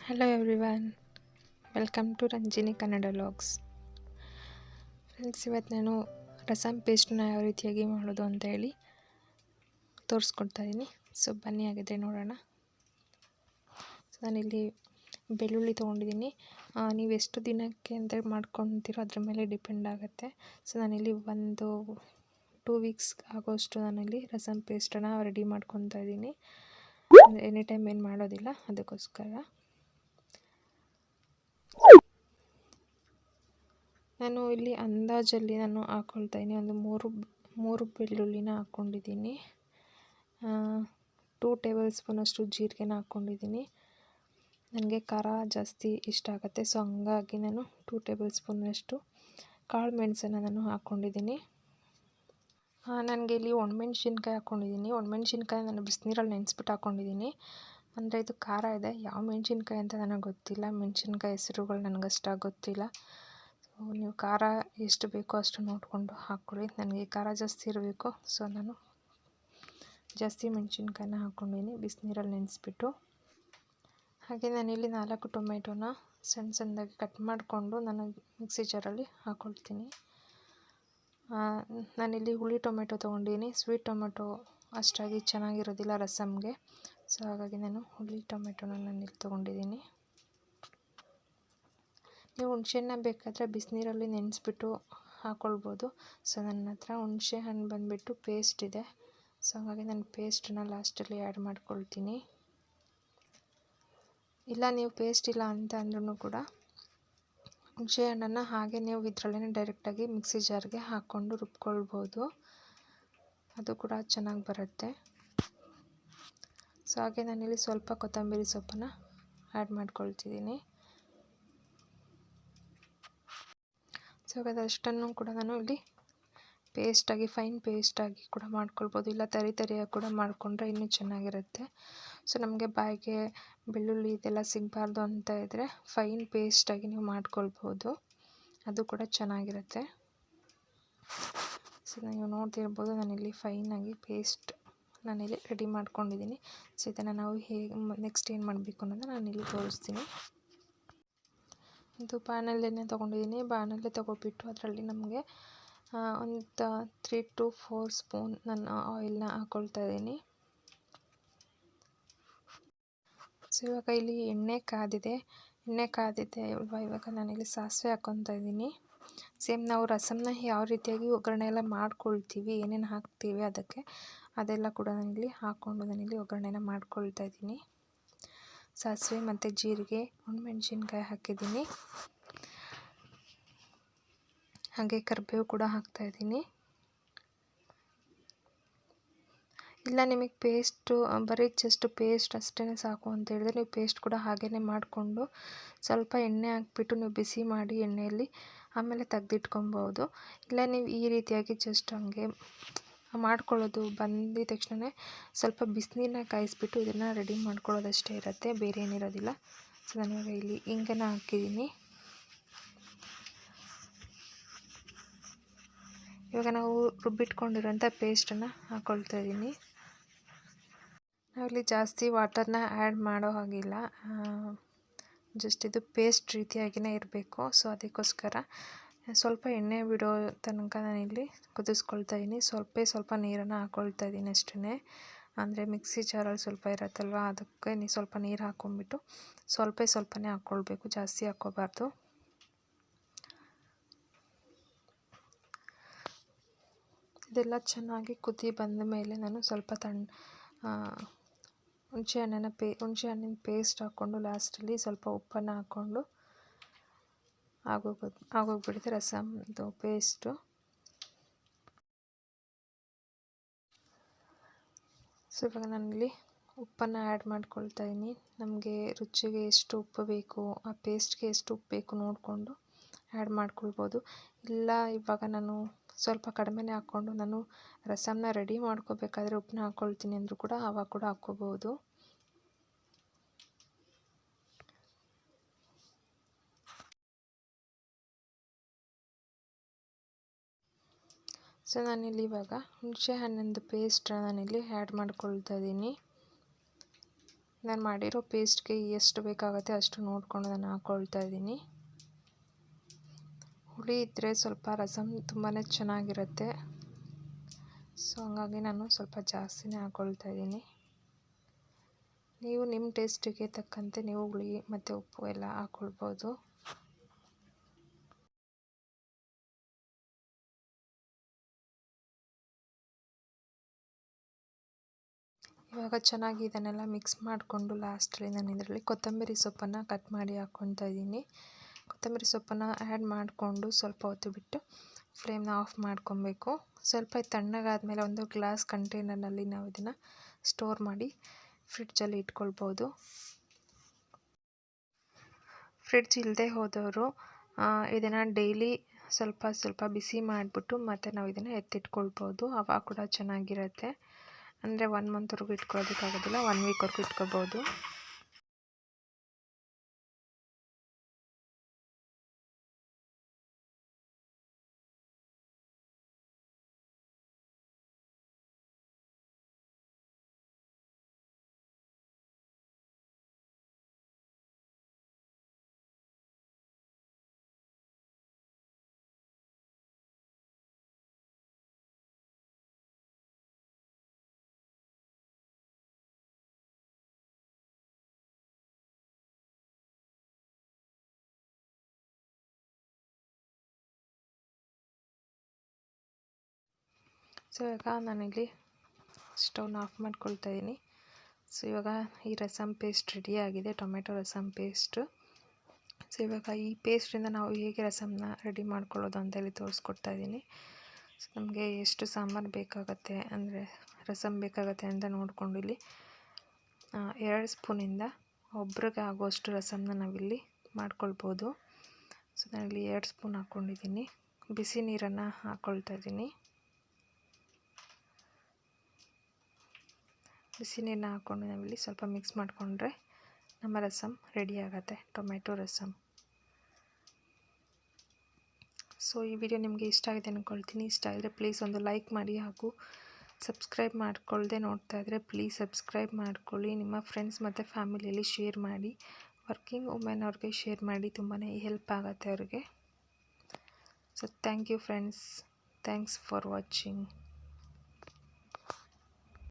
Hello everyone, welcome to Ranjini Kannada vlogs. Friends, ಇವತ್ತು ನಾನು ರಸಮ್ ಪೇಸ್ಟನ್ನ ಯಾವ ರೀತಿಯಾಗಿ ಮಾಡೋದು ಅಂತ ಹೇಳಿ ತೋರಿಸ್ಕೊಡ್ತಾ ಇದ್ದೀನಿ. ಸೊ ಬನ್ನಿ, ಆಗಿದ್ರೆ ನೋಡೋಣ. ಸೊ ನಾನಿಲ್ಲಿ ಬೆಳ್ಳುಳ್ಳಿ ತೊಗೊಂಡಿದ್ದೀನಿ. ನೀವು ಎಷ್ಟು ದಿನಕ್ಕೆ ಅಂತ ಮಾಡ್ಕೊತೀರೋ ಅದ್ರ ಮೇಲೆ ಡಿಪೆಂಡ್ ಆಗುತ್ತೆ. ಸೊ ನಾನಿಲ್ಲಿ ಒಂದು 2 ವೀಕ್ಸ್ ಆಗೋಷ್ಟು ನಾನಿಲ್ಲಿ ರಸಮ್ ಪೇಸ್ಟನ್ನು ರೆಡಿ ಮಾಡ್ಕೊತಾ ಇದ್ದೀನಿ. ಎನಿ ಟೈಮ್ ಏನು ಮಾಡೋದಿಲ್ಲ, ಅದಕ್ಕೋಸ್ಕರ ನಾನು ಇಲ್ಲಿ ಅಂದಾಜಲ್ಲಿ ನಾನು ಹಾಕ್ಕೊಳ್ತಾ ಇದ್ದೀನಿ. ಒಂದು ಮೂರು ಬೆಳ್ಳುಳ್ಳಿನ ಹಾಕ್ಕೊಂಡಿದ್ದೀನಿ. 2 ಟೇಬಲ್ ಸ್ಪೂನಷ್ಟು ಜೀರಿಗೆನ ಹಾಕ್ಕೊಂಡಿದ್ದೀನಿ. ನನಗೆ ಖಾರ ಜಾಸ್ತಿ ಇಷ್ಟ ಆಗುತ್ತೆ, ಸೊ ಹಂಗಾಗಿ ನಾನು 2 ಟೇಬಲ್ ಸ್ಪೂನಷ್ಟು ಕಾಳು ಮೆಣಸನ್ನು ನಾನು ಹಾಕ್ಕೊಂಡಿದ್ದೀನಿ. ನನಗೆ ಇಲ್ಲಿ ಒಣಮೆಣ್ಸಿನ್ಕಾಯಿ ಹಾಕ್ಕೊಂಡಿದ್ದೀನಿ. ಒಣಮೆಣ್ಸಿನ್ಕಾಯಿ ನಾನು ಬಿಸಿನೀರಲ್ಲಿ ನೆನೆಸ್ಬಿಟ್ಟು ಹಾಕ್ಕೊಂಡಿದ್ದೀನಿ. ಅಂದರೆ ಇದು ಖಾರ ಇದೆ, ಯಾವ ಮೆಣಸಿನ್ಕಾಯಿ ಅಂತ ನನಗೆ ಗೊತ್ತಿಲ್ಲ. ಮೆಣಸಿನ್ಕಾಯಿ ಹೆಸರುಗಳು ನನಗಷ್ಟಾಗಿ ಗೊತ್ತಿಲ್ಲ. ಸೊ ನೀವು ಖಾರ ಎಷ್ಟು ಬೇಕೋ ಅಷ್ಟು ನೋಡಿಕೊಂಡು ಹಾಕ್ಕೊಳ್ಳಿ. ನನಗೆ ಖಾರ ಜಾಸ್ತಿ ಇರಬೇಕು, ಸೊ ನಾನು ಜಾಸ್ತಿ ಮೆಣಸಿನ್ಕಾಯಿನ ಹಾಕ್ಕೊಂಡಿದ್ದೀನಿ ಬಿಸಿನೀರಲ್ಲಿ ನೆನೆಸ್ಬಿಟ್ಟು. ಹಾಗೆ ನಾನಿಲ್ಲಿ 4 ಟೊಮೆಟೊನ ಸಣ್ಣ ಸಣ್ಣದಾಗಿ ಕಟ್ ಮಾಡಿಕೊಂಡು ನಾನು ಮಿಕ್ಸಿ ಜಾರಲ್ಲಿ ಹಾಕ್ಕೊಳ್ತೀನಿ. ನಾನಿಲ್ಲಿ ಹುಳಿ ಟೊಮೆಟೊ ತೊಗೊಂಡಿದ್ದೀನಿ. ಸ್ವೀಟ್ ಟೊಮೆಟೊ ಅಷ್ಟಾಗಿ ಚೆನ್ನಾಗಿರೋದಿಲ್ಲ ರಸಮ್ಗೆ, ಸೊ ಹಾಗಾಗಿ ನಾನು ಹುಳಿ ಟೊಮೆಟೊನ ನಾನಿಲ್ಲಿ ತೊಗೊಂಡಿದ್ದೀನಿ. ನೀವು ಹುಣಸೆಹಣ್ಣ ಬೇಕಾದರೆ ಬಿಸಿನೀರಲ್ಲಿ ನೆನೆಸ್ಬಿಟ್ಟು ಹಾಕ್ಕೊಳ್ಬೋದು. ಸೊ ನನ್ನ ಹತ್ರ ಹುಣಸೆ ಹಣ್ಣು ಬಂದುಬಿಟ್ಟು ಪೇಸ್ಟ್ ಇದೆ, ಸೊ ಹಾಗಾಗಿ ನಾನು ಪೇಸ್ಟನ್ನು ಲಾಸ್ಟಲ್ಲಿ ಆ್ಯಡ್ ಮಾಡ್ಕೊಳ್ತೀನಿ. ಇಲ್ಲ ನೀವು ಪೇಸ್ಟ್ ಇಲ್ಲ ಅಂತ ಅಂದ್ರೂ ಕೂಡ ಹುಣಸೆ ಹಣ್ಣನ್ನು ಹಾಗೆ ನೀವು ಇದರಲ್ಲೇ ಡೈರೆಕ್ಟಾಗಿ ಮಿಕ್ಸಿ ಜಾರ್ಗೆ ಹಾಕ್ಕೊಂಡು ರುಬ್ಕೊಳ್ಬೋದು, ಅದು ಕೂಡ ಚೆನ್ನಾಗಿ ಬರುತ್ತೆ. ಸೊ ಹಾಗೆ ನಾನಿಲ್ಲಿ ಸ್ವಲ್ಪ ಕೊತ್ತಂಬರಿ ಸೊಪ್ಪನ್ನು ಆ್ಯಡ್ ಮಾಡ್ಕೊಳ್ತಿದ್ದೀನಿ. ಸೊ ಅದಷ್ಟನ್ನು ಕೂಡ ನಾನು ಇಲ್ಲಿ ಪೇಸ್ಟಾಗಿ ಫೈನ್ ಪೇಸ್ಟಾಗಿ ಕೂಡ ಮಾಡ್ಕೊಳ್ಬೋದು, ಇಲ್ಲ ತರಿಯಾಗಿ ಕೂಡ ಮಾಡಿಕೊಂಡ್ರೆ ಇನ್ನೂ ಚೆನ್ನಾಗಿರುತ್ತೆ. ಸೊ ನಮಗೆ ಬಾಯಿಗೆ ಬೆಳ್ಳುಳ್ಳಿ ಇದೆಲ್ಲ ಸಿಗಬಾರ್ದು ಅಂತ ಇದ್ದರೆ ಫೈನ್ ಪೇಸ್ಟಾಗಿ ನೀವು ಮಾಡ್ಕೊಳ್ಬೋದು, ಅದು ಕೂಡ ಚೆನ್ನಾಗಿರುತ್ತೆ. ಸೊ ನೀವು ನೋಡ್ತಿರ್ಬೋದು, ನಾನಿಲ್ಲಿ ಫೈನಾಗಿ ಪೇಸ್ಟ್ ನಾನಿಲ್ಲಿ ರೆಡಿ ಮಾಡ್ಕೊಂಡಿದ್ದೀನಿ. ಸೊ ಇದನ್ನು ನಾವು ಹೇಗೆ ನೆಕ್ಸ್ಟ್ ಏನು ಮಾಡಬೇಕು ಅನ್ನೋದನ್ನು ನಾನಿಲ್ಲಿ ತೋರಿಸ್ತೀನಿ. ಒಂದು ಬಾಣಲೆನೇ ತೊಗೊಂಡಿದ್ದೀನಿ. ಬಾಣಲೆ ತೊಗೊಬಿಟ್ಟು ಅದರಲ್ಲಿ ನಮಗೆ ಒಂದು 3 to 4 ಸ್ಪೂನ್ ನಾನು ಆಯಿಲ್ನ ಹಾಕ್ಕೊಳ್ತಾ ಇದ್ದೀನಿ. ಸೊ ಇವಾಗ ಇಲ್ಲಿ ಎಣ್ಣೆ ಕಾದಿದೆ ಇವಾಗ ನಾನಿಲ್ಲಿ ಸಾಸಿವೆ ಹಾಕ್ಕೊತಾ ಇದ್ದೀನಿ. ಸೇಮ್ ನಾವು ರಸಮ್ನ ಯಾವ ರೀತಿಯಾಗಿ ಒಗ್ಗರಣೆ ಎಲ್ಲ ಮಾಡ್ಕೊಳ್ತೀವಿ, ಏನೇನು ಹಾಕ್ತೀವಿ ಅದೆಲ್ಲ ಕೂಡ ನಾನಿಲ್ಲಿ ಹಾಕ್ಕೊಂಡು ನಾನಿಲ್ಲಿ ಒಗ್ಗರಣೆನ ಮಾಡ್ಕೊಳ್ತಾ ಇದ್ದೀನಿ. ಸಾಸಿವೆ ಮತ್ತು ಜೀರಿಗೆ, ಒಣಮೆಣ್ಸಿನ್ಕಾಯಿ ಹಾಕಿದ್ದೀನಿ, ಹಾಗೆ ಕರಿಬೇವು ಕೂಡ ಹಾಕ್ತಾಯಿದ್ದೀನಿ. ಇಲ್ಲ ನಿಮಗೆ ಪೇಸ್ಟು ಬರೀ ಜಸ್ಟ್ ಪೇಸ್ಟ್ ಅಷ್ಟೇ ಸಾಕು ಅಂತ ಹೇಳಿದ್ರೆ ನೀವು ಪೇಸ್ಟ್ ಕೂಡ ಹಾಗೇ ಮಾಡಿಕೊಂಡು ಸ್ವಲ್ಪ ಎಣ್ಣೆ ಹಾಕ್ಬಿಟ್ಟು ನೀವು ಬಿಸಿ ಮಾಡಿ ಎಣ್ಣೆಯಲ್ಲಿ ಆಮೇಲೆ ತೆಗೆದಿಟ್ಕೊಬೋದು. ಇಲ್ಲ ನೀವು ಈ ರೀತಿಯಾಗಿ ಜಸ್ಟ್ ಹಾಗೆ ಮಾಡ್ಕೊಳ್ಳೋದು, ಬಂದಿದ ತಕ್ಷಣ ಸ್ವಲ್ಪ ಬಿಸಿನೀರನ್ನ ಕಾಯಿಸ್ಬಿಟ್ಟು ಇದನ್ನು ರೆಡಿ ಮಾಡ್ಕೊಳ್ಳೋದಷ್ಟೇ ಇರುತ್ತೆ, ಬೇರೆ ಏನಿರೋದಿಲ್ಲ. ಸೊ ನಾನು ಇವಾಗ ಇಲ್ಲಿ ಹಿಂಗನ್ನು ಹಾಕಿದ್ದೀನಿ. ಇವಾಗ ನಾವು ರುಬ್ಬಿಟ್ಕೊಂಡಿರೋಂಥ ಪೇಸ್ಟನ್ನು ಹಾಕ್ಕೊಳ್ತಾ ಇದ್ದೀನಿ. ನಾವಿಲ್ಲಿ ಜಾಸ್ತಿ ವಾಟರ್ನ ಆ್ಯಡ್ ಮಾಡೋ ಹಾಗಿಲ್ಲ, ಜಸ್ಟ್ ಇದು ಪೇಸ್ಟ್ ರೀತಿಯಾಗಿಯೇ ಇರಬೇಕು. ಸೊ ಅದಕ್ಕೋಸ್ಕರ ಸ್ವಲ್ಪ ಎಣ್ಣೆ ಬಿಡೋ ತನಕ ನಾನಿಲ್ಲಿ ಕುದಿಸ್ಕೊಳ್ತಾ ಇದ್ದೀನಿ. ಸ್ವಲ್ಪ ನೀರನ್ನು ಹಾಕ್ಕೊಳ್ತಾ ಇದ್ದೀನಿ ಅಷ್ಟೇ. ಅಂದರೆ ಮಿಕ್ಸಿ ಜಾರಲ್ಲಿ ಸ್ವಲ್ಪ ಇರುತ್ತಲ್ವ, ಅದಕ್ಕೆ ಸ್ವಲ್ಪ ನೀರು ಹಾಕ್ಕೊಂಬಿಟ್ಟು ಸ್ವಲ್ಪನೇ ಹಾಕ್ಕೊಳ್ಬೇಕು, ಜಾಸ್ತಿ ಹಾಕ್ಕೋಬಾರ್ದು. ಇದೆಲ್ಲ ಚೆನ್ನಾಗಿ ಕುದಿ ಬಂದ ಮೇಲೆ ನಾನು ಸ್ವಲ್ಪ ಹುಣಸೆ ಹಣ್ಣಿನ ಪೇಸ್ಟ್ ಹಾಕ್ಕೊಂಡು ಲಾಸ್ಟಲ್ಲಿ ಸ್ವಲ್ಪ ಉಪ್ಪನ್ನು ಹಾಕ್ಕೊಂಡು ಆಗೋಗ್ಬಿಡುತ್ತೆ ರಸಮ್ದು ಪೇಸ್ಟು. ಸೊ ಇವಾಗ ನಾನಿಲ್ಲಿ ಉಪ್ಪನ್ನು ಆ್ಯಡ್ ಮಾಡ್ಕೊಳ್ತಾ ಇದ್ದೀನಿ. ನಮಗೆ ರುಚಿಗೆ ಎಷ್ಟು ಉಪ್ಪು ಬೇಕು, ಆ ಪೇಸ್ಟ್ಗೆ ಎಷ್ಟು ಉಪ್ಪು ಬೇಕು ನೋಡಿಕೊಂಡು ಆ್ಯಡ್ ಮಾಡ್ಕೊಳ್ಬೋದು. ಇಲ್ಲ ಇವಾಗ ನಾನು ಸ್ವಲ್ಪ ಕಡಿಮೆನೇ ಹಾಕ್ಕೊಂಡು ನಾನು ರಸಮ್ನ ರೆಡಿ ಮಾಡ್ಕೋಬೇಕಾದ್ರೆ ಉಪ್ಪನ್ನ ಹಾಕ್ಕೊಳ್ತೀನಿ ಅಂದರೂ ಕೂಡ ಆವಾಗ ಕೂಡ ಹಾಕ್ಕೋಬೋದು. ಸೊ ನಾನಿಲ್ಲಿ ಇವಾಗ ಹುಣಸೆ ಹಣ್ಣಿಂದು ಪೇಸ್ಟ್ ನಾನಿಲ್ಲಿ ಆ್ಯಡ್ ಮಾಡ್ಕೊಳ್ತಾ ಇದ್ದೀನಿ. ನಾನು ಮಾಡಿರೋ ಪೇಸ್ಟ್ಗೆ ಎಷ್ಟು ಬೇಕಾಗುತ್ತೆ ಅಷ್ಟು ನೋಡಿಕೊಂಡು ನಾನು ಹಾಕ್ಕೊಳ್ತಾ ಇದ್ದೀನಿ. ಹುಳಿ ಇದ್ದರೆ ಸ್ವಲ್ಪ ರಸಮ್ ತುಂಬಾ ಚೆನ್ನಾಗಿರುತ್ತೆ. ಸೊ ಹಂಗಾಗಿ ನಾನು ಸ್ವಲ್ಪ ಜಾಸ್ತಿನೇ ಹಾಕ್ಕೊಳ್ತಾ ಇದ್ದೀನಿ. ನೀವು ನಿಮ್ಮ ಟೇಸ್ಟಿಗೆ ತಕ್ಕಂತೆ ನೀವು ಹುಳಿ ಮತ್ತು ಉಪ್ಪು ಎಲ್ಲ ಹಾಕ್ಕೊಳ್ಬೋದು. ಇವಾಗ ಚೆನ್ನಾಗಿ ಇದನ್ನೆಲ್ಲ ಮಿಕ್ಸ್ ಮಾಡಿಕೊಂಡು ಲಾಸ್ಟಲ್ಲಿ ನಾನು ಇದರಲ್ಲಿ ಕೊತ್ತಂಬರಿ ಸೊಪ್ಪನ್ನು ಕಟ್ ಮಾಡಿ ಹಾಕ್ಕೊಳ್ತಾ ಇದ್ದೀನಿ. ಕೊತ್ತಂಬರಿ ಸೊಪ್ಪನ್ನು ಆ್ಯಡ್ ಮಾಡಿಕೊಂಡು ಸ್ವಲ್ಪ ಹೊತ್ತು ಬಿಟ್ಟು ಫ್ಲೇಮ್ನ ಆಫ್ ಮಾಡ್ಕೊಬೇಕು. ಸ್ವಲ್ಪ ತಣ್ಣಗಾದಮೇಲೆ ಒಂದು ಗ್ಲಾಸ್ ಕಂಟೈನರ್ನಲ್ಲಿ ನಾವು ಇದನ್ನು ಸ್ಟೋರ್ ಮಾಡಿ ಫ್ರಿಡ್ಜಲ್ಲಿ ಇಟ್ಕೊಳ್ಬೋದು. ಫ್ರಿಡ್ಜ್ ಇಲ್ಲದೆ ಹೋದವರು ಇದನ್ನು ಡೈಲಿ ಸ್ವಲ್ಪ ಸ್ವಲ್ಪ ಬಿಸಿ ಮಾಡಿಬಿಟ್ಟು ಮತ್ತು ನಾವು ಇದನ್ನು ಎತ್ತಿಟ್ಕೊಳ್ಬೋದು. ಅವಾಗ ಕೂಡ ಚೆನ್ನಾಗಿರುತ್ತೆ. ಅಂದರೆ 1 ಮಂತ್ವರೆಗೂ ಇಟ್ಕೊಳ್ಳೋದಕ್ಕಾಗೋದಿಲ್ಲ, 1 ವೀಕ್ವರೆಗೂ ಇಟ್ಕೋಬೋದು. ಸೊ ಇವಾಗ ನಾನಿಲ್ಲಿ ಸ್ಟವ್ನ ಆಫ್ ಮಾಡ್ಕೊಳ್ತಾ ಇದ್ದೀನಿ. ಸೊ ಇವಾಗ ಈ ರಸಮ್ ಪೇಸ್ಟ್ ರೆಡಿಯಾಗಿದೆ, ಟೊಮೆಟೊ ರಸಮ್ ಪೇಸ್ಟು. ಸೊ ಇವಾಗ ಈ ಪೇಸ್ಟಿಂದ ನಾವು ಹೇಗೆ ರಸಮ್ನ ರೆಡಿ ಮಾಡ್ಕೊಳ್ಳೋದು ಅಂತ ಹೇಳಿ ತೋರಿಸ್ಕೊಡ್ತಾ ಇದ್ದೀನಿ. ಸೊ ನಮಗೆ ಎಷ್ಟು ಸಾಂಬಾರು ಬೇಕಾಗತ್ತೆ ಅಂದರೆ ರಸಮ್ ಬೇಕಾಗತ್ತೆ ಅಂತ ನೋಡಿಕೊಂಡು ಇಲ್ಲಿ 2 ಸ್ಪೂನಿಂದ ಒಬ್ರಿಗೆ ಆಗುವಷ್ಟು ರಸಮ್ನ ನಾವಿಲ್ಲಿ ಮಾಡ್ಕೊಳ್ಬೋದು. ಸೊ ನಾನಿಲ್ಲಿ 2 ಸ್ಪೂನ್ ಹಾಕ್ಕೊಂಡಿದ್ದೀನಿ. ಬಿಸಿ ನೀರನ್ನು ಹಾಕ್ಕೊಳ್ತಾ ಇದ್ದೀನಿ. ಬಿಸಿ ನೀರನ್ನ ಹಾಕ್ಕೊಂಡು ನಾವಿಲ್ಲಿ ಸ್ವಲ್ಪ ಮಿಕ್ಸ್ ಮಾಡಿಕೊಂಡ್ರೆ ನಮ್ಮ ರಸಮ್ ರೆಡಿ ಆಗುತ್ತೆ, ಟೊಮೆಟೊ ರಸಮ್. ಸೊ ಈ ವಿಡಿಯೋ ನಿಮಗೆ ಇಷ್ಟ ಆಗಿದೆ ಅಂದ್ಕೊಳ್ತೀನಿ. ಇಷ್ಟ ಆದರೆ ಪ್ಲೀಸ್ ಒಂದು ಲೈಕ್ ಮಾಡಿ, ಹಾಗೂ ಸಬ್ಸ್ಕ್ರೈಬ್ ಮಾಡ್ಕೊಳ್ಳದೆ ನೋಡ್ತಾ ಇದ್ದರೆ ಪ್ಲೀಸ್ ಸಬ್ಸ್ಕ್ರೈಬ್ ಮಾಡ್ಕೊಳ್ಳಿ. ನಿಮ್ಮ ಫ್ರೆಂಡ್ಸ್ ಮತ್ತು ಫ್ಯಾಮಿಲಿಯಲ್ಲಿ ಶೇರ್ ಮಾಡಿ. ವರ್ಕಿಂಗ್ ವುಮೆನ್ ಅವ್ರಿಗೆ ಶೇರ್ ಮಾಡಿ, ತುಂಬಾ ಹೆಲ್ಪ್ ಆಗುತ್ತೆ ಅವ್ರಿಗೆ. So thank you friends, thanks for watching.